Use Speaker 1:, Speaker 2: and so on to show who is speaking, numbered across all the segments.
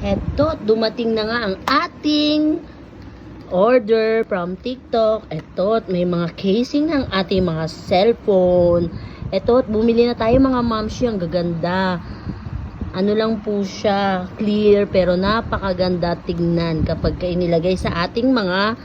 Speaker 1: Eto, dumating na nga ang ating order from TikTok. Eto, may mga casing ng ating mga cellphone. Eto, bumili na tayo mga mamshi. Ang gaganda. Ano lang po siya, clear pero napakaganda tignan kapag inilagay sa ating mga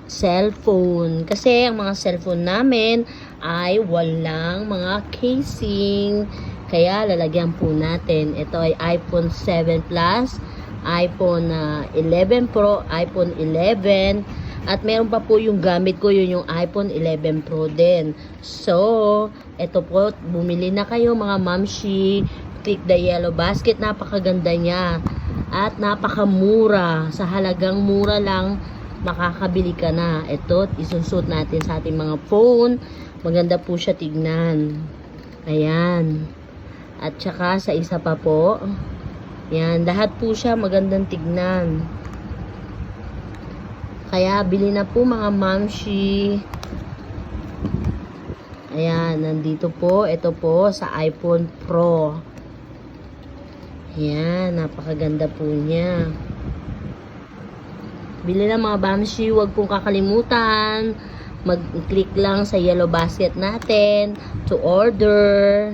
Speaker 1: cellphone. Kasi ang mga cellphone namin ay walang mga casing. Kaya lalagyan po natin. Ito ay iPhone 7 Plus, iPhone 11 Pro, iPhone 11. At meron pa po yung gamit ko, yun yung iPhone 11 Pro din. So, ito po, bumili na kayo mga mamshi. Click the yellow basket. Napakaganda niya. At napakamura. Sa halagang mura lang, makakabili ka na. Ito, isunsut natin sa ating mga phone. Maganda po siya tignan. Ayan. At saka sa isa pa po, yan, lahat po siya magandang tignan. Kaya bili na po mga mamshi. Ayan, nandito po, ito po sa iPhone Pro. Ayan, napakaganda po niya. Bili na mga mamshi, huwag pong kakalimutan. Mag-click lang sa yellow basket natin to order.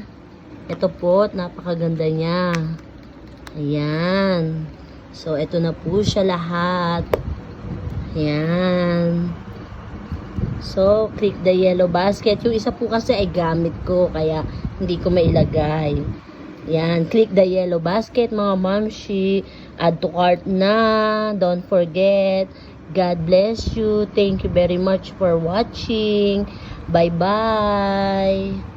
Speaker 1: Ito po, napakaganda niya. Ayan. So, ito na po siya lahat. Ayan. So, click the yellow basket. Yung isa po kasi ay gamit ko, kaya hindi ko mailagay. Ayan. Click the yellow basket, mga mamshi. Add to cart na. Don't forget. God bless you. Thank you very much for watching. Bye-bye.